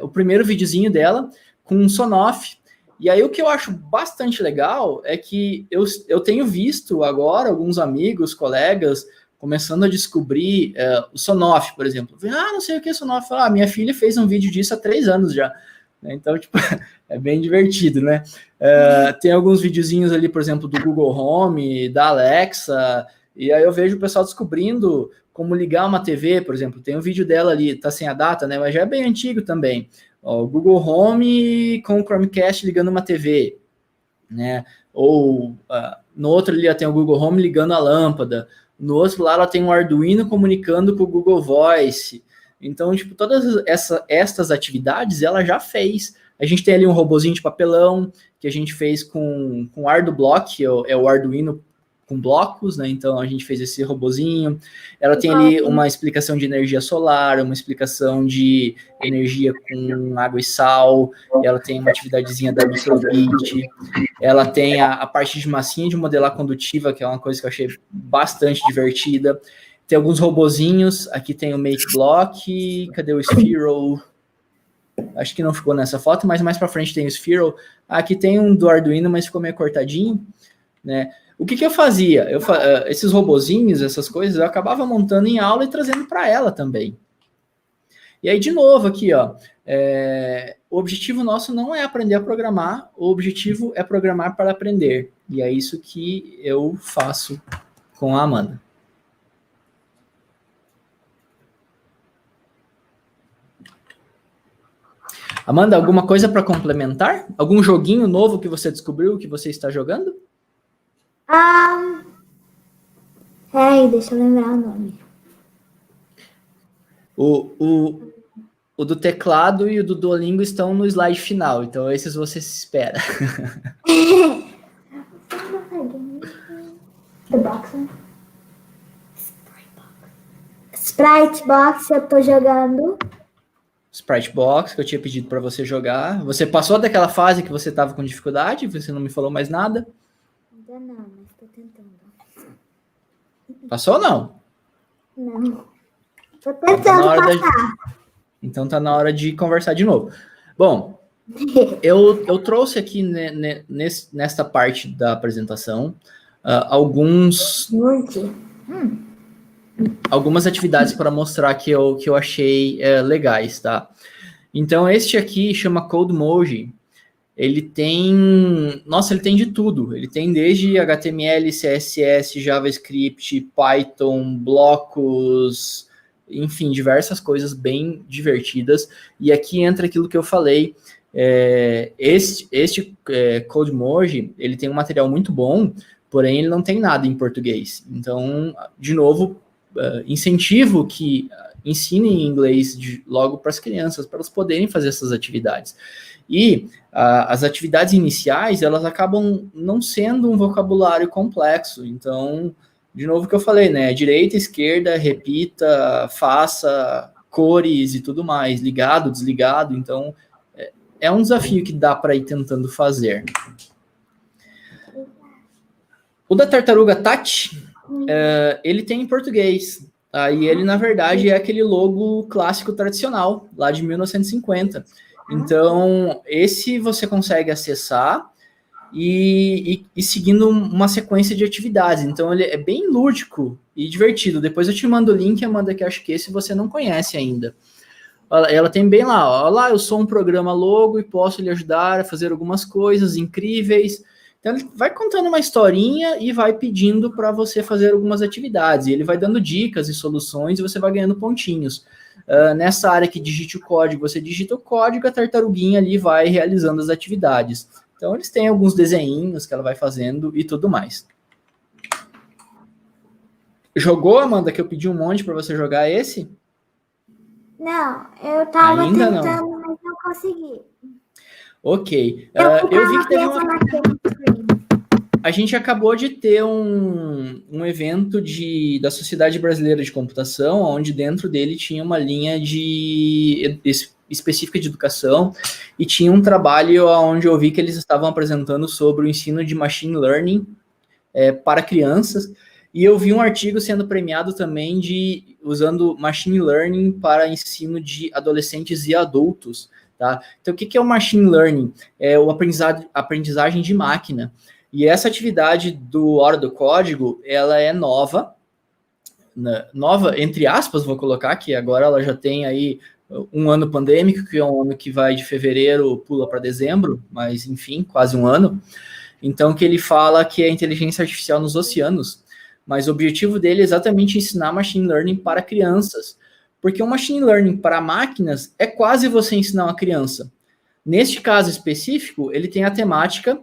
O primeiro videozinho dela com um Sonoff. E aí o que eu acho bastante legal é que eu tenho visto agora alguns amigos, colegas, começando a descobrir o Sonoff, por exemplo. Não sei o que é Sonoff. Minha filha fez um vídeo disso há 3 anos já. Então, tipo, é bem divertido, né? Tem alguns videozinhos ali, por exemplo, do Google Home, da Alexa, e aí eu vejo o pessoal descobrindo como ligar uma TV, por exemplo. Tem um vídeo dela ali, tá sem a data, né? Mas já é bem antigo também. O Google Home com o Chromecast ligando uma TV, né? Ou no outro ali tem o Google Home ligando a lâmpada. No outro lá ela tem um Arduino comunicando com o Google Voice. Então, tipo, todas estas atividades ela já fez. A gente tem ali um robozinho de papelão que a gente fez com ArduBlock, é o Arduino com blocos, né? Então a gente fez esse robozinho. Ela tem ali uma explicação de energia solar, uma explicação de energia com água e sal. Ela tem uma atividadezinha da microbit. Ela tem a parte de massinha de modelar condutiva, que é uma coisa que eu achei bastante divertida. Tem alguns robozinhos. Aqui tem o MateBlock. Cadê o Sphero? Acho que não ficou nessa foto, mas mais para frente tem o Sphero. Aqui tem um do Arduino, mas ficou meio cortadinho, né? O que eu fazia? Esses robozinhos, essas coisas, eu acabava montando em aula e trazendo para ela também. E aí, de novo, aqui, ó, o objetivo nosso não é aprender a programar, o objetivo é programar para aprender. E é isso que eu faço com a Amanda. Amanda, alguma coisa para complementar? Algum joguinho novo que você descobriu, que você está jogando? Deixa eu lembrar o nome. O do teclado e o do Duolingo estão no slide final, então esses você se espera. The Boxer. Sprite Box eu tô jogando. Sprite Box, que eu tinha pedido para você jogar. Você passou daquela fase que você estava com dificuldade? Você não me falou mais nada? Ainda não, mas tô tentando. Passou ou não? Não. Tô tentando passar. Então tá na hora de conversar de novo. Bom, eu trouxe aqui nesta parte da apresentação algumas atividades para mostrar que eu achei legais, tá? Então, este aqui chama CodeMoji. Ele tem de tudo. Ele tem desde HTML, CSS, JavaScript, Python, blocos, enfim, diversas coisas bem divertidas. E aqui entra aquilo que eu falei. Este CodeMoji, ele tem um material muito bom, porém ele não tem nada em português. Então, de novo, incentivo que ensinem inglês logo para as crianças, para elas poderem fazer essas atividades. E as atividades iniciais, elas acabam não sendo um vocabulário complexo. Então, de novo o que eu falei, né? Direita, esquerda, repita, faça, cores e tudo mais, ligado, desligado. Então, é um desafio que dá para ir tentando fazer. O da tartaruga Tati, ele tem em português. E ele, na verdade, é aquele logo clássico tradicional, lá de 1950. Então, esse você consegue acessar e seguindo uma sequência de atividades. Então, ele é bem lúdico e divertido. Depois eu te mando o link, Amanda, que acho que esse você não conhece ainda. Ela tem bem lá, olá, eu sou um programa logo e posso lhe ajudar a fazer algumas coisas incríveis. Então, ele vai contando uma historinha e vai pedindo para você fazer algumas atividades. E ele vai dando dicas e soluções e você vai ganhando pontinhos. Nessa área que digite o código, você digita o código, a tartaruguinha ali vai realizando as atividades. Então, eles têm alguns desenhinhos que ela vai fazendo e tudo mais. Jogou, Amanda, que eu pedi um monte para você jogar esse? Não, eu tava Ainda tentando, não. mas não consegui. Ok. Eu vi que teve a gente acabou de ter um evento da Sociedade Brasileira de Computação, onde dentro dele tinha uma linha específica de educação e tinha um trabalho onde eu vi que eles estavam apresentando sobre o ensino de machine learning para crianças, e eu vi um artigo sendo premiado também usando machine learning para ensino de adolescentes e adultos. Tá? Então, o que é o machine learning? É o aprendizagem de máquina. E essa atividade do Hora do Código, ela é nova, entre aspas, vou colocar, que agora ela já tem aí um ano pandêmico, que é um ano que vai de fevereiro, pula para dezembro, mas enfim, quase um ano. Então, que ele fala que é inteligência artificial nos oceanos, mas o objetivo dele é exatamente ensinar machine learning para crianças, porque o machine learning para máquinas é quase você ensinar uma criança. Neste caso específico, ele tem a temática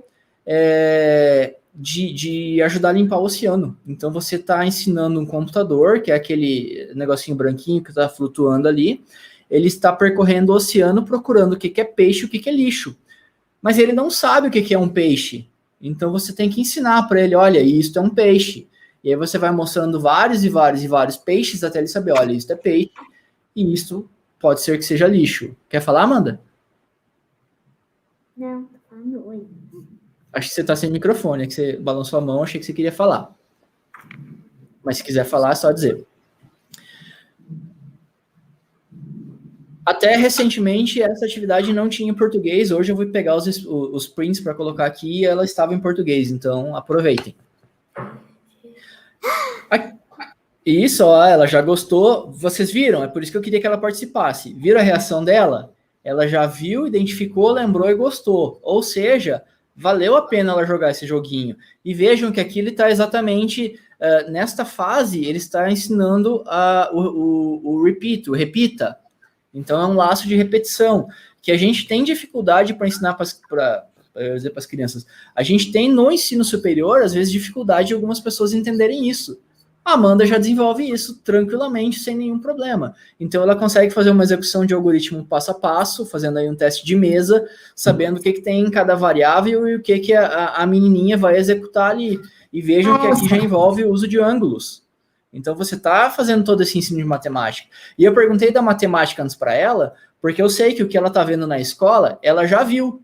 de ajudar a limpar o oceano. Então, você está ensinando um computador, que é aquele negocinho branquinho que está flutuando ali, ele está percorrendo o oceano procurando o que é peixe e o que é lixo. Mas ele não sabe o que é um peixe. Então, você tem que ensinar para ele, olha, isto é um peixe. E aí você vai mostrando vários e vários e vários peixes até ele saber, olha, isto é peixe e isto pode ser que seja lixo. Quer falar, Amanda? Não, tô falando oi. Acho que você está sem microfone, é que você balançou a mão, achei que você queria falar. Mas se quiser falar, é só dizer. Até recentemente, essa atividade não tinha em português. Hoje eu vou pegar os prints para colocar aqui e ela estava em português, então aproveitem. Isso, ela já gostou. Vocês viram? É por isso que eu queria que ela participasse. Viram a reação dela? Ela já viu, identificou, lembrou e gostou. Ou seja, valeu a pena ela jogar esse joguinho. E vejam que aqui ele está exatamente, nesta fase, ele está ensinando o repeat, o repita. Então é um laço de repetição, que a gente tem dificuldade para ensinar para as crianças. A gente tem no ensino superior, às vezes, dificuldade de algumas pessoas entenderem isso. A Amanda já desenvolve isso tranquilamente, sem nenhum problema. Então, ela consegue fazer uma execução de algoritmo passo a passo, fazendo aí um teste de mesa, sabendo o que tem em cada variável e o que a menininha vai executar ali. E vejam que aqui já envolve o uso de ângulos. Então, você está fazendo todo esse ensino de matemática. E eu perguntei da matemática antes para ela, porque eu sei que o que ela está vendo na escola, ela já viu.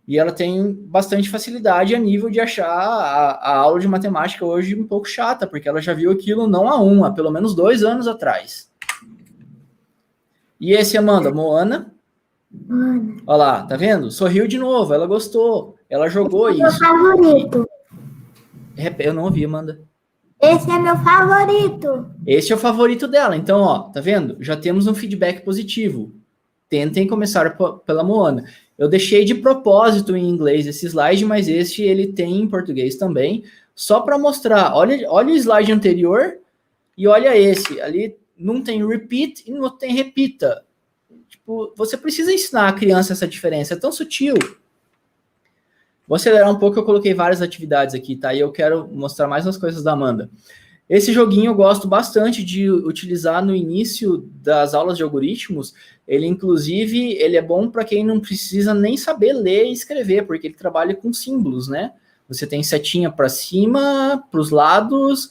E ela tem bastante facilidade a nível de achar a aula de matemática hoje um pouco chata, porque ela já viu aquilo não há pelo menos 2 anos atrás. E esse, Amanda, Moana? Olha lá, tá vendo? Sorriu de novo, ela gostou, ela jogou isso. Meu favorito. Eu não ouvi, Amanda. Esse é meu favorito. Esse é o favorito dela. Então, ó, tá vendo? Já temos um feedback positivo. Tentem começar pela Moana. Eu deixei de propósito em inglês esse slide, mas esse ele tem em português também, só para mostrar. Olha o slide anterior e olha esse. Ali não tem repeat e não tem repita. Tipo, você precisa ensinar a criança essa diferença, é tão sutil. Vou acelerar um pouco, eu coloquei várias atividades aqui, tá? E eu quero mostrar mais umas coisas da Amanda. Esse joguinho eu gosto bastante de utilizar no início das aulas de algoritmos. Ele, inclusive, ele é bom para quem não precisa nem saber ler e escrever, porque ele trabalha com símbolos, né? Você tem setinha para cima, para os lados,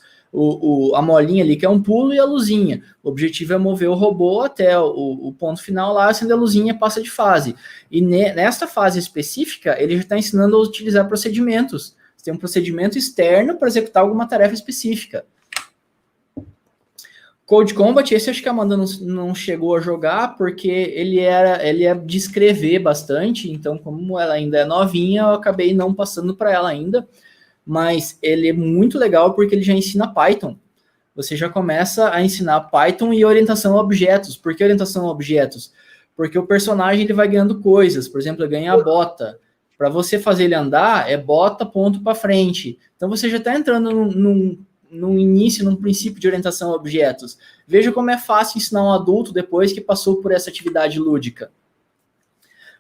a molinha ali que é um pulo e a luzinha. O objetivo é mover o robô até o ponto final lá, acende a luzinha, passa de fase. E nesta fase específica, ele já está ensinando a utilizar procedimentos. Você tem um procedimento externo para executar alguma tarefa específica. Code Combat, esse acho que a Amanda não chegou a jogar, porque ele é de escrever bastante, então como ela ainda é novinha, eu acabei não passando para ela ainda, mas ele é muito legal porque ele já ensina Python. Você já começa a ensinar Python e orientação a objetos. Por que orientação a objetos? Porque o personagem ele vai ganhando coisas, por exemplo, ele ganha a bota. Para você fazer ele andar, é bota, ponto para frente. Então você já está entrando num início, num princípio de orientação a objetos. Veja como é fácil ensinar um adulto depois que passou por essa atividade lúdica.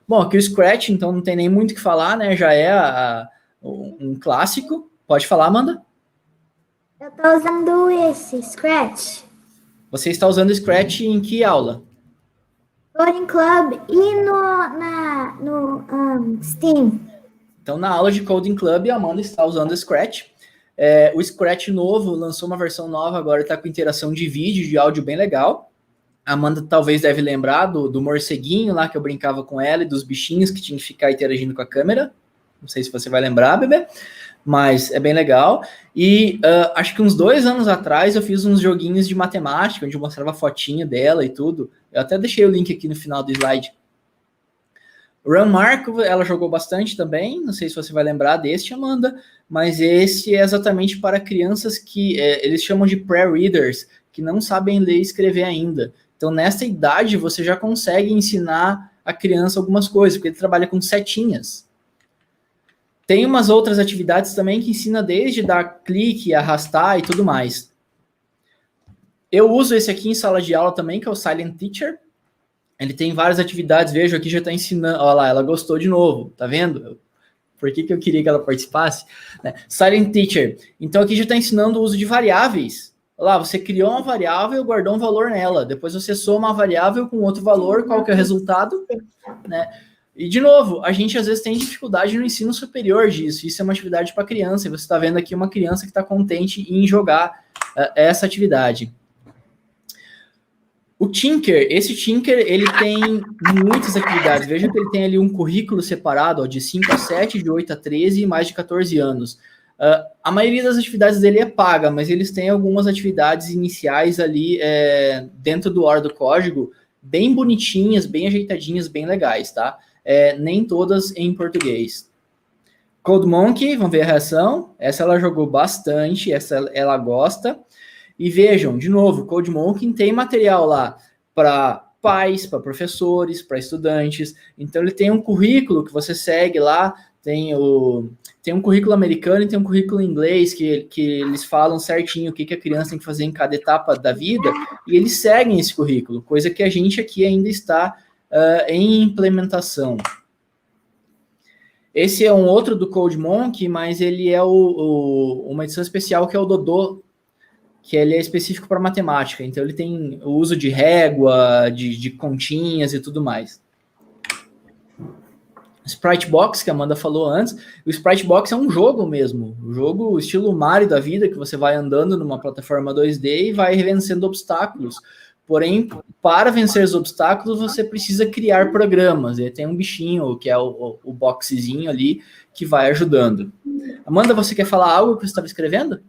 Bom, aqui o Scratch, então não tem nem muito o que falar, né? Já é um clássico. Pode falar, Amanda? Eu estou usando esse, Scratch. Você está usando o Scratch em que aula? Coding Club e no Steam. Então, na aula de Coding Club, a Amanda está usando o Scratch. O Scratch novo lançou uma versão nova, agora está com interação de vídeo, de áudio bem legal. A Amanda talvez deve lembrar do morceguinho lá que eu brincava com ela e dos bichinhos que tinha que ficar interagindo com a câmera. Não sei se você vai lembrar, bebê, mas é bem legal. E acho que uns 2 anos atrás eu fiz uns joguinhos de matemática, onde eu mostrava a fotinha dela e tudo. Eu até deixei o link aqui no final do slide. Run Marco, ela jogou bastante também, não sei se você vai lembrar deste, Amanda, mas esse é exatamente para crianças que eles chamam de pré-readers, que não sabem ler e escrever ainda. Então, nessa idade, você já consegue ensinar a criança algumas coisas, porque ele trabalha com setinhas. Tem umas outras atividades também que ensina desde dar clique, arrastar e tudo mais. Eu uso esse aqui em sala de aula também, que é o Silent Teacher. Ele tem várias atividades, vejo aqui já está ensinando. Olha lá, ela gostou de novo, tá vendo? Por que eu queria que ela participasse? Silent Teacher. Então aqui já está ensinando o uso de variáveis. Olha lá, você criou uma variável e guardou um valor nela. Depois você soma a variável com outro valor, qual que é o resultado? Né? E, de novo, a gente às vezes tem dificuldade no ensino superior disso. Isso é uma atividade para criança. E você está vendo aqui uma criança que está contente em jogar essa atividade. O Tinker, esse Tinker, ele tem muitas atividades. Veja que ele tem ali um currículo separado, de 5 a 7, de 8 a 13 e mais de 14 anos. A maioria das atividades dele é paga, mas eles têm algumas atividades iniciais ali dentro do hora do código, bem bonitinhas, bem ajeitadinhas, bem legais, tá? Nem todas em português. Code Monkey, vamos ver a reação. Essa ela jogou bastante, essa ela gosta. E vejam, de novo, Code Monkey tem material lá para pais, para professores, para estudantes. Então, ele tem um currículo que você segue lá, tem um currículo americano e tem um currículo inglês que eles falam certinho o que a criança tem que fazer em cada etapa da vida, e eles seguem esse currículo, coisa que a gente aqui ainda está em implementação. Esse é um outro do Code Monkey, mas ele é uma edição especial que é o Dodô, que ele é específico para matemática. Então, ele tem o uso de régua, de continhas e tudo mais. Sprite Box, que a Amanda falou antes. O Sprite Box é um jogo mesmo. Um jogo estilo Mario da vida, que você vai andando numa plataforma 2D e vai vencendo obstáculos. Porém, para vencer os obstáculos, você precisa criar programas. E tem um bichinho, que é o boxezinho ali, que vai ajudando. Amanda, você quer falar algo que você estava escrevendo?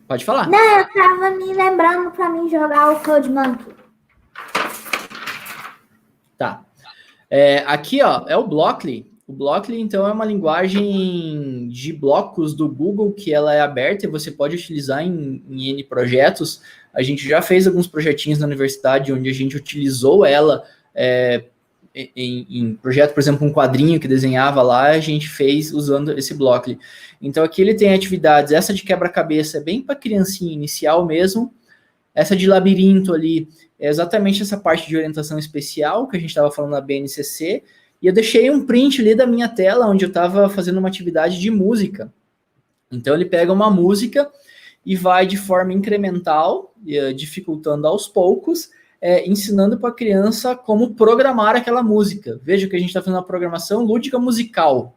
Pode falar. Não, eu estava me lembrando para mim jogar o Code Monkey. Tá. Aqui, ó, é o Blockly. O Blockly, então, é uma linguagem de blocos do Google que ela é aberta e você pode utilizar em N projetos. A gente já fez alguns projetinhos na universidade onde a gente utilizou ela em projeto, por exemplo, um quadrinho que desenhava lá, a gente fez usando esse Blockly. Então, aqui ele tem atividades, essa de quebra-cabeça é bem para criancinha inicial mesmo, essa de labirinto ali é exatamente essa parte de orientação especial que a gente estava falando na BNCC, e eu deixei um print ali da minha tela onde eu estava fazendo uma atividade de música. Então, ele pega uma música e vai de forma incremental, dificultando aos poucos, ensinando para a criança como programar aquela música. Veja que a gente está fazendo uma programação lúdica musical.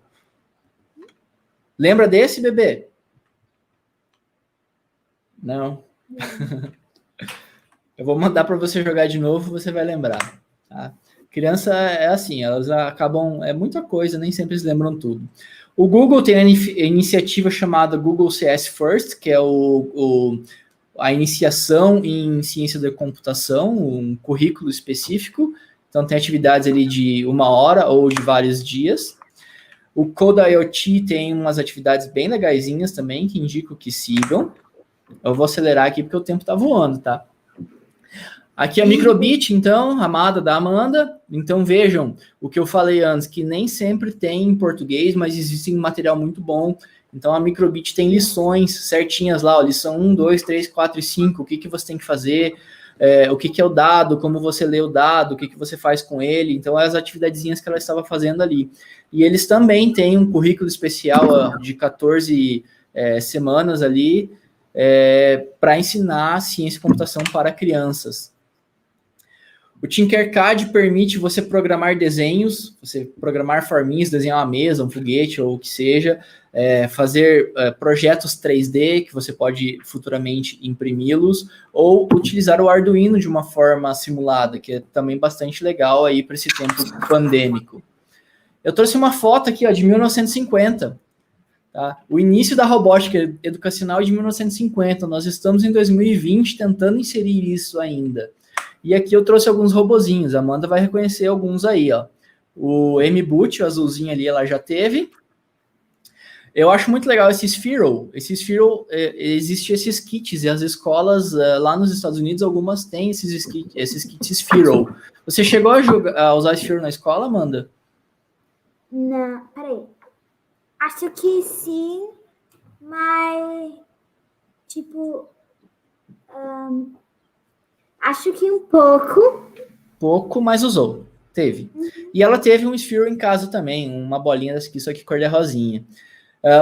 Lembra desse, bebê? Não. Eu vou mandar para você jogar de novo, você vai lembrar. Tá? Criança é assim, elas acabam, é muita coisa, nem sempre eles lembram tudo. O Google tem a iniciativa chamada Google CS First, que é a iniciação em ciência da computação, um currículo específico. Então, tem atividades ali de 1 hora ou de vários dias. O Code IoT tem umas atividades bem legaisinhas também, que indico que sigam. Eu vou acelerar aqui porque o tempo está voando, tá? Aqui é a Microbit, então, amada da Amanda. Então, vejam o que eu falei antes, que nem sempre tem em português, mas existe um material muito bom. Então, a Microbit tem lições certinhas lá, ó, lição 1, 2, 3, 4 e 5, o que você tem que fazer, o que é o dado, como você lê o dado, o que você faz com ele. Então, as atividadezinhas que ela estava fazendo ali. E eles também têm um currículo especial ó, de 14 semanas ali para ensinar ciência e computação para crianças. O Tinkercad permite você programar desenhos, você programar forminhas, desenhar uma mesa, um foguete ou o que seja, fazer projetos 3D que você pode futuramente imprimi-los, ou utilizar o Arduino de uma forma simulada, que é também bastante legal aí para esse tempo pandêmico. Eu trouxe uma foto aqui ó, de 1950. Tá? O início da robótica educacional é de 1950. Nós estamos em 2020 tentando inserir isso ainda. E aqui eu trouxe alguns robozinhos. A Amanda vai reconhecer alguns aí, ó. O M-Boot, o azulzinho ali, ela já teve. Eu acho muito legal esse Sphero. Esse Sphero, existe esses kits, e as escolas lá nos Estados Unidos, algumas têm esses kits Sphero. Você chegou a usar Sphero na escola, Amanda? Não, peraí. Acho que sim, mas, tipo... acho que um pouco. Pouco, mas usou. Teve. E ela teve um Sphero em casa também, uma bolinha dessa aqui, só que cor de rosinha.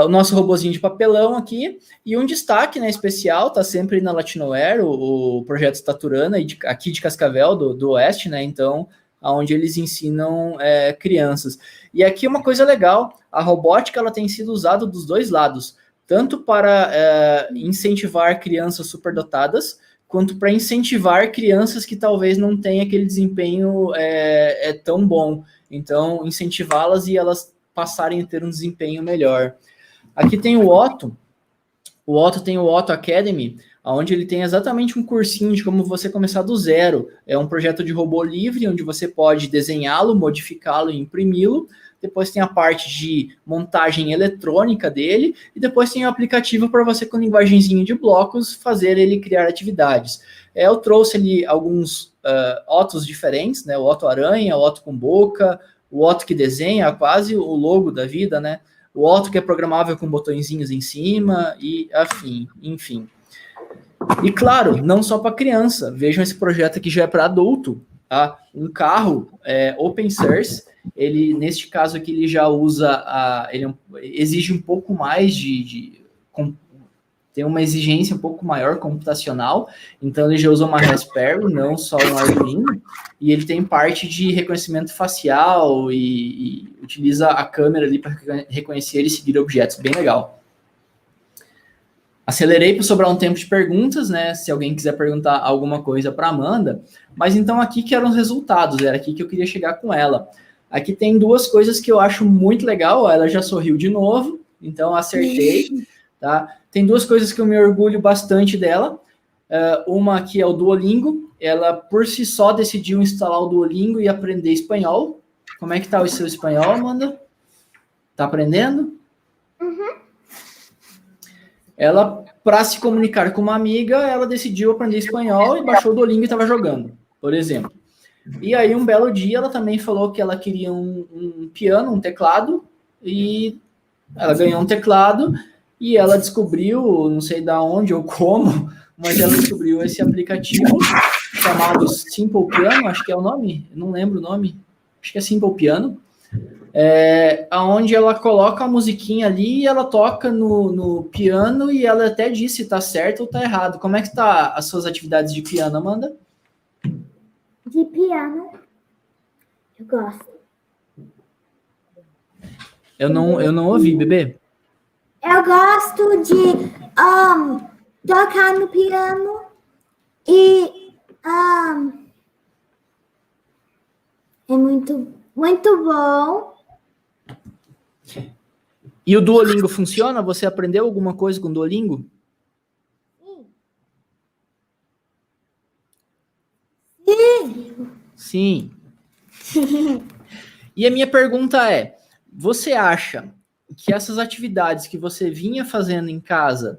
O nosso robozinho de papelão aqui. E um destaque especial, tá sempre na Latinoware, o projeto Staturana, aqui de Cascavel, do Oeste, né? Então, onde eles ensinam crianças. E aqui uma coisa legal, a robótica ela tem sido usada dos dois lados, tanto para incentivar crianças superdotadas, quanto para incentivar crianças que talvez não tenham aquele desempenho tão bom. Então, incentivá-las e elas passarem a ter um desempenho melhor. Aqui tem o Otto. O Otto tem o Otto Academy, onde ele tem exatamente um cursinho de como você começar do zero. É um projeto de robô livre, onde você pode desenhá-lo, modificá-lo e imprimi-lo. Depois tem a parte de montagem eletrônica dele, e depois tem o aplicativo para você, com linguagenzinho de blocos, fazer ele criar atividades. Eu trouxe ali alguns Ottos diferentes, né? O Otto Aranha, o Otto com boca, o Otto que desenha, quase o logo da vida, né? O Otto que é programável com botõezinhos em cima, e afim, enfim. E claro, não só para criança, vejam esse projeto aqui já é para adulto, tá? Um carro open source, ele, neste caso aqui, ele já usa, ele exige um pouco mais tem uma exigência um pouco maior computacional, então ele já usa uma Raspberry, não só um Arduino, e ele tem parte de reconhecimento facial e utiliza a câmera ali para reconhecer e seguir objetos, bem legal. Acelerei para sobrar um tempo de perguntas, né? Se alguém quiser perguntar alguma coisa para Amanda, mas então aqui que eram os resultados, era aqui que eu queria chegar com ela. Aqui tem duas coisas que eu acho muito legal, ela já sorriu de novo, então acertei, tá? Tem duas coisas que eu me orgulho bastante dela. Uma aqui é o Duolingo, ela por si só decidiu instalar o Duolingo e aprender espanhol. Como é que tá o seu espanhol, Amanda? Tá aprendendo? Uhum. Ela, para se comunicar com uma amiga, ela decidiu aprender espanhol e baixou o Duolingo e estava jogando, por exemplo. E aí, um belo dia, ela também falou que ela queria um piano, um teclado, e ela ganhou um teclado, e ela descobriu, não sei da onde ou como, mas ela descobriu esse aplicativo chamado Simple Piano, acho que é o nome, não lembro o nome, acho que é Simple Piano, onde ela coloca a musiquinha ali e ela toca no piano e ela até diz se tá certo ou tá errado. Como é que tá as suas atividades de piano, Amanda? De piano, eu gosto. Eu não ouvi, bebê. Eu gosto de tocar no piano e É muito, muito bom. E o Duolingo funciona? Você aprendeu alguma coisa com o Duolingo? Sim. E a minha pergunta é, você acha que essas atividades que você vinha fazendo em casa,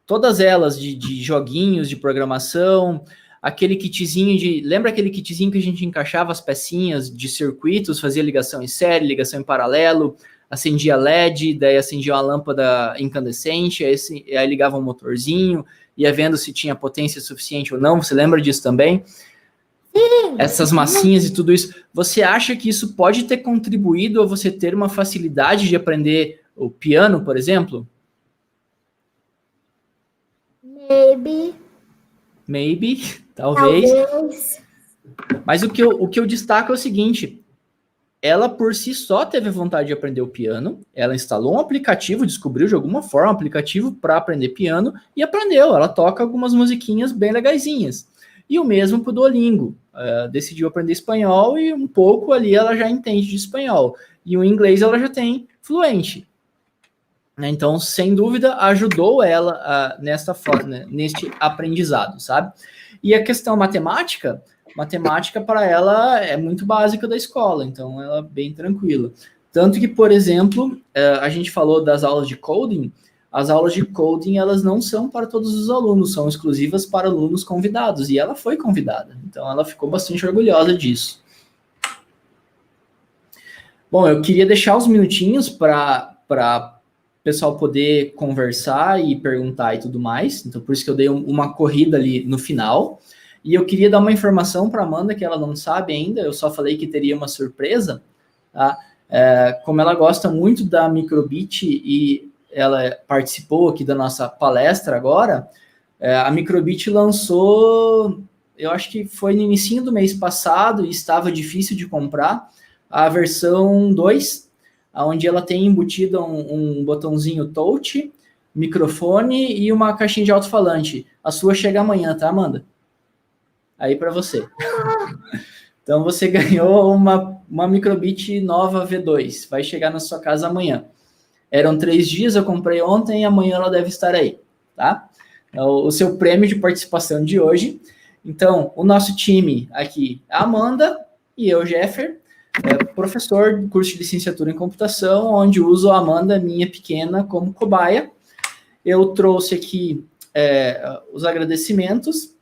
todas elas de joguinhos, de programação, aquele kitzinho lembra aquele kitzinho que a gente encaixava as pecinhas de circuitos, fazia ligação em série, ligação em paralelo, acendia LED, daí acendia uma lâmpada incandescente, aí ligava um motorzinho, ia vendo se tinha potência suficiente ou não, você lembra disso também? Sim. Essas massinhas e tudo isso, você acha que isso pode ter contribuído a você ter uma facilidade de aprender o piano, por exemplo? Maybe, talvez. Mas o que eu destaco é o seguinte, ela por si só teve vontade de aprender o piano, ela instalou um aplicativo, descobriu de alguma forma um aplicativo para aprender piano e aprendeu, ela toca algumas musiquinhas bem legaisinhas. E o mesmo para o Duolingo, decidiu aprender espanhol e um pouco ali ela já entende de espanhol. E o inglês ela já tem fluente. Então, sem dúvida, ajudou ela neste aprendizado, sabe? E a questão matemática para ela é muito básica da escola, então ela é bem tranquila. Tanto que, por exemplo, a gente falou das aulas de coding, as aulas de coding, elas não são para todos os alunos, são exclusivas para alunos convidados, e ela foi convidada, então ela ficou bastante orgulhosa disso. Bom, eu queria deixar uns minutinhos para o pessoal poder conversar e perguntar e tudo mais, então por isso que eu dei uma corrida ali no final, e eu queria dar uma informação para a Amanda que ela não sabe ainda, eu só falei que teria uma surpresa, tá? Como ela gosta muito da Microbit e ela participou aqui da nossa palestra agora, a Microbit lançou, eu acho que foi no início do mês passado e estava difícil de comprar, a versão 2, onde ela tem embutido um botãozinho touch, microfone e uma caixinha de alto-falante. A sua chega amanhã, tá, Amanda? Aí para você. Então você ganhou uma Microbit nova V2, vai chegar na sua casa amanhã. Eram 3 dias, eu comprei ontem e amanhã ela deve estar aí, tá? O seu prêmio de participação de hoje. Então, o nosso time aqui, a Amanda e eu, Jeffer, professor do curso de licenciatura em computação, onde uso a Amanda, minha pequena, como cobaia. Eu trouxe aqui os agradecimentos.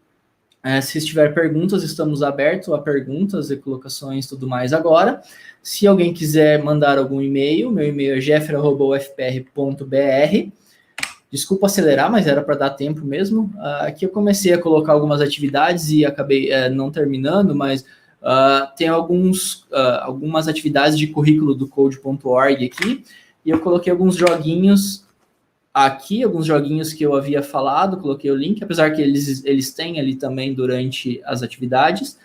Se tiver perguntas, estamos abertos a perguntas e colocações e tudo mais agora. Se alguém quiser mandar algum e-mail, meu e-mail é jeffer@ufpr.br. Desculpa acelerar, mas era para dar tempo mesmo. Aqui eu comecei a colocar algumas atividades e acabei não terminando, mas tem algumas atividades de currículo do code.org aqui, e eu coloquei alguns joguinhos aqui, alguns joguinhos que eu havia falado, coloquei o link, apesar que eles têm ali também durante as atividades.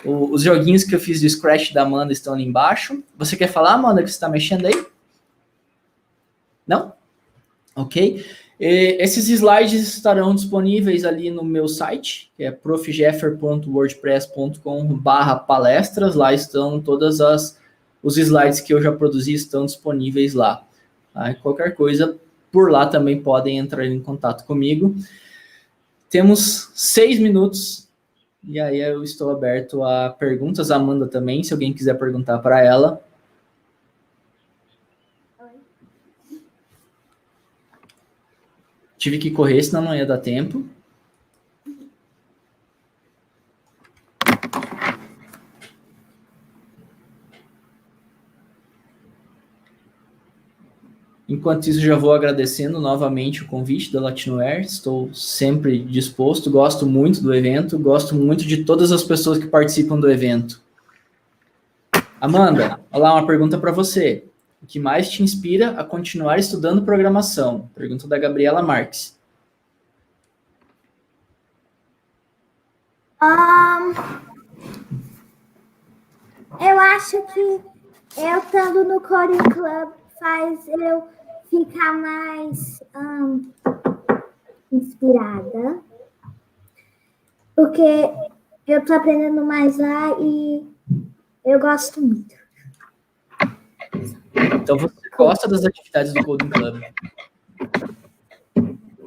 Os joguinhos que eu fiz do Scratch da Amanda estão ali embaixo. Você quer falar, Amanda, que você está mexendo aí? Não? Ok. Esses slides estarão disponíveis ali no meu site, que é profjeffer.wordpress.com/palestras. Lá estão todas os slides que eu já produzi, estão disponíveis lá. Tá? Qualquer coisa, por lá também podem entrar em contato comigo. Temos 6 minutos, e aí eu estou aberto a perguntas. A Amanda também, se alguém quiser perguntar para ela. Tive que correr, senão não ia dar tempo. Enquanto isso, já vou agradecendo novamente o convite da Latinware. Estou sempre disposto, gosto muito do evento, gosto muito de todas as pessoas que participam do evento. Amanda, olha lá uma pergunta para você. O que mais te inspira a continuar estudando programação? Pergunta da Gabriela Marques. Eu acho que eu estando no Coding Club faz eu ficar mais inspirada, porque eu estou aprendendo mais lá e Eu gosto muito. Então você gosta das atividades do Coding Club.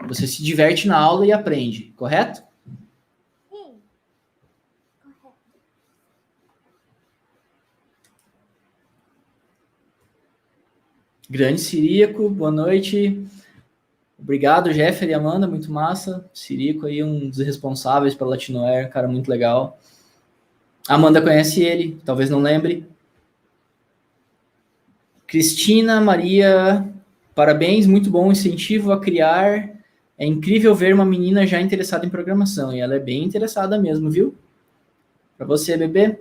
Você se diverte na aula e aprende, correto? Sim. Correto. Grande Cirico, boa noite. Obrigado, Jeffer e Amanda, muito massa. Cirico aí, um dos responsáveis pela Latinoair, cara muito legal. Amanda conhece ele, talvez não lembre. Cristina Maria, parabéns, muito bom incentivo a criar. É incrível ver uma menina já interessada em programação, e ela é bem interessada mesmo, viu? Para você, bebê.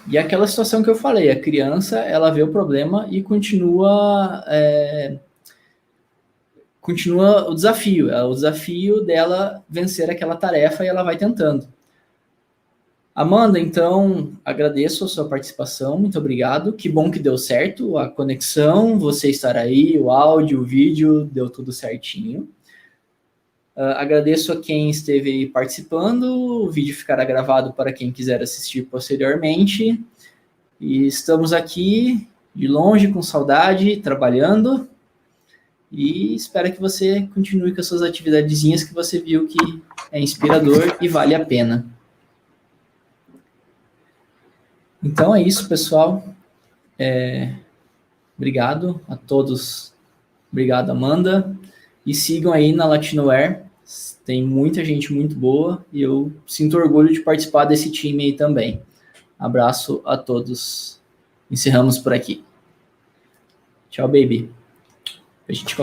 E aquela situação que eu falei, a criança, ela vê o problema e continua o desafio. É o desafio dela vencer aquela tarefa e ela vai tentando. Amanda, então, agradeço a sua participação, muito obrigado. Que bom que deu certo a conexão, você estar aí, o áudio, o vídeo, deu tudo certinho. Agradeço a quem esteve aí participando, o vídeo ficará gravado para quem quiser assistir posteriormente. E estamos aqui, de longe, com saudade, trabalhando. E espero que você continue com as suas atividadezinhas que você viu que é inspirador e vale a pena. Então é isso, pessoal. Obrigado a todos. Obrigado, Amanda. E sigam aí na Latinoair. Tem muita gente muito boa e eu sinto orgulho de participar desse time aí também. Abraço a todos. Encerramos por aqui. Tchau, baby. A gente conversa.